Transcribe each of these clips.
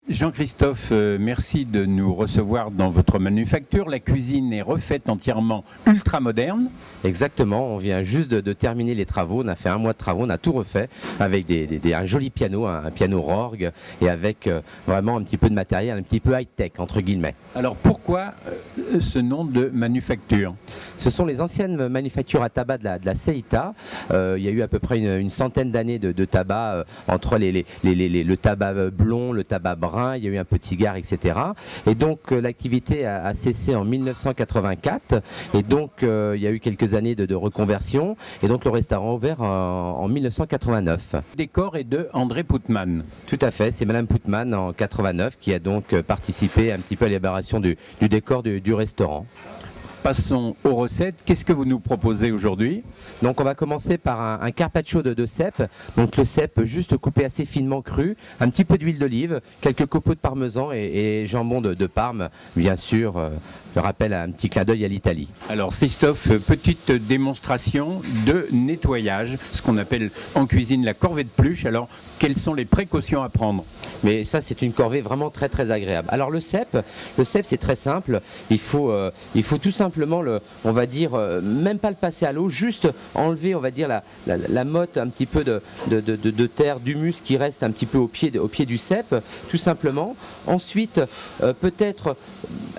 Jean-Christophe, merci de nous recevoir dans votre manufacture. La cuisine est refaite entièrement ultra moderne. Exactement, on vient juste de terminer les travaux, on a fait un mois de travaux, on a tout refait avec un joli piano, un piano Rorg et avec vraiment un petit peu de matériel, un petit peu high-tech entre guillemets. Alors pourquoi ce nom de manufacture? Ce sont les anciennes manufactures à tabac de la CEITA. Il y a eu à peu près une centaine d'années de tabac entre le tabac blond, le tabac brun, il y a eu un peu de cigare, etc. Et donc l'activité a cessé en 1984 et donc il y a eu quelques années de reconversion et donc le restaurant a ouvert en 1989. Le décor est de André Poutman. Tout à fait, c'est Madame Poutman en 89 qui a donc participé un petit peu à l'élaboration du décor du restaurant. Passons aux recettes. Qu'est-ce que vous nous proposez aujourd'hui? Donc on va commencer par un carpaccio de cèpe. Donc le cèpe juste coupé assez finement cru, un petit peu d'huile d'olive, quelques copeaux de parmesan et jambon de Parme, bien sûr. Je rappelle un petit clin d'œil à l'Italie. Alors Christophe, petite démonstration de nettoyage, ce qu'on appelle en cuisine la corvée de pluche. Alors quelles sont les précautions à prendre? Mais ça c'est une corvée vraiment très agréable. Alors le cèpe c'est très simple. Il faut tout simplement on va dire même pas le passer à l'eau, juste enlever on va dire la motte, un petit peu de terre, d'humus qui reste un petit peu au pied du cèpe, tout simplement. Ensuite peut-être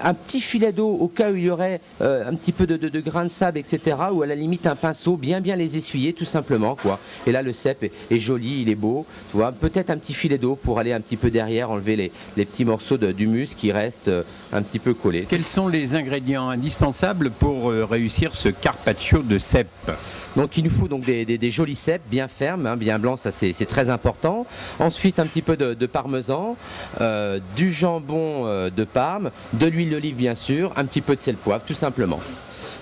un petit filet d'eau au cas où il y aurait un petit peu de grains de sable, etc. Ou à la limite un pinceau, bien les essuyer tout simplement quoi. Et là le cèpe est joli, il est beau, tu vois. Peut-être un petit filet d'eau pour aller un petit peu derrière, enlever les petits morceaux d'humus qui restent un petit peu collés. Quels sont les ingrédients indispensables pour réussir ce carpaccio de cèpe? Donc il nous faut donc des jolis cèpes bien fermes, hein, bien blancs, ça c'est très important. Ensuite un petit peu de parmesan, du jambon de Parme, de l'huile d'olive bien sûr, un petit peu de sel poivre tout simplement.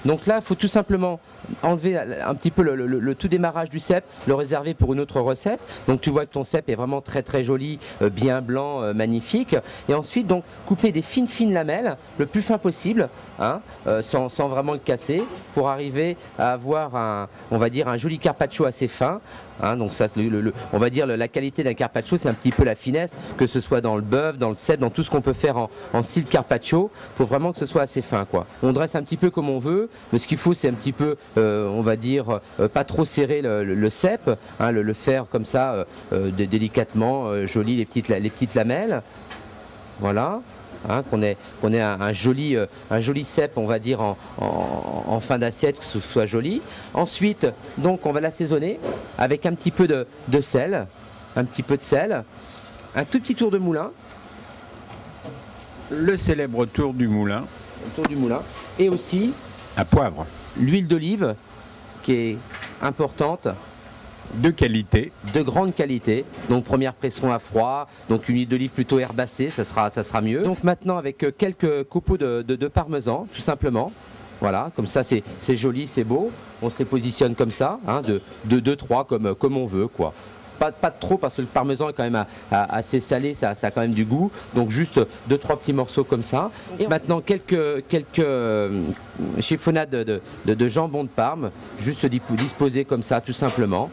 Donc là il faut tout simplement enlever un petit peu le tout démarrage du cèpe, le réserver pour une autre recette. Donc tu vois que ton cèpe est vraiment très joli, bien blanc, magnifique. Et ensuite donc couper des fines lamelles, le plus fin possible, hein, sans vraiment le casser, pour arriver à avoir on va dire un joli carpaccio assez fin. Hein, donc ça, on va dire la qualité d'un carpaccio, c'est un petit peu la finesse, que ce soit dans le bœuf, dans le cèpe, dans tout ce qu'on peut faire en style carpaccio. Il faut vraiment que ce soit assez fin, quoi. On dresse un petit peu comme on veut, mais ce qu'il faut, c'est un petit peu, on va dire, pas trop serrer le cèpe, hein, le faire comme ça, délicatement, joli, les petites lamelles. Voilà. Hein, qu'on ait un joli cèpe, on va dire, en fin d'assiette, que ce soit joli. Ensuite, donc, on va l'assaisonner avec un petit peu de sel, un petit peu de sel, un tout petit tour de moulin. Le célèbre tour du moulin. Le tour du moulin. Et aussi, à poivre. L'huile d'olive, qui est importante. De qualité. De grande qualité. Donc première pression à froid, donc une huile d'olive plutôt herbacée, ça sera mieux. Donc maintenant avec quelques copeaux de parmesan, tout simplement. Voilà, comme ça c'est joli, c'est beau. On se les positionne comme ça, hein, de 2-3 comme on veut, quoi. Pas de trop parce que le parmesan est quand même assez salé, ça a quand même du goût. Donc juste 2-3 petits morceaux comme ça. Et maintenant quelques chiffonnades de jambon de Parme, juste disposées comme ça tout simplement.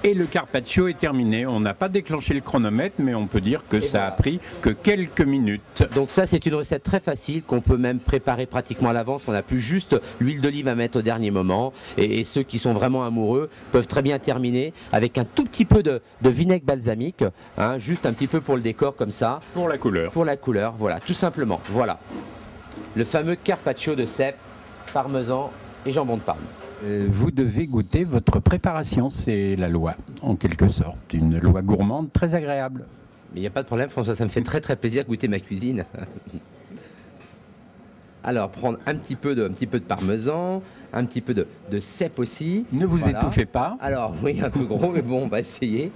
Et le carpaccio est terminé. On n'a pas déclenché le chronomètre, mais on peut dire que ça a pris que quelques minutes. Donc ça, c'est une recette très facile qu'on peut même préparer pratiquement à l'avance. On n'a plus juste l'huile d'olive à mettre au dernier moment. Et ceux qui sont vraiment amoureux peuvent très bien terminer avec un tout petit peu de vinaigre balsamique, hein, juste un petit peu pour le décor comme ça. Pour la couleur. Pour la couleur, voilà, tout simplement. Voilà. Le fameux carpaccio de cèpe, parmesan et jambon de Parme. Vous devez goûter votre préparation, c'est la loi, en quelque sorte. Une loi gourmande très agréable. Mais il n'y a pas de problème, François, ça me fait très plaisir de goûter ma cuisine. Alors, prendre un petit peu de parmesan, un petit peu de cèpe aussi. Ne vous étouffez pas. Alors, oui, un peu gros, mais bon, on va essayer.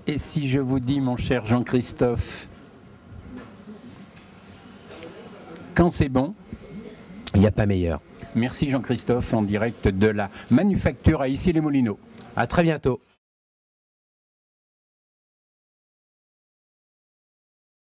Et si je vous dis, mon cher Jean-Christophe, quand c'est bon, il n'y a pas meilleur. Merci Jean-Christophe, en direct de la manufacture à Issy-les-Moulineaux. À très bientôt.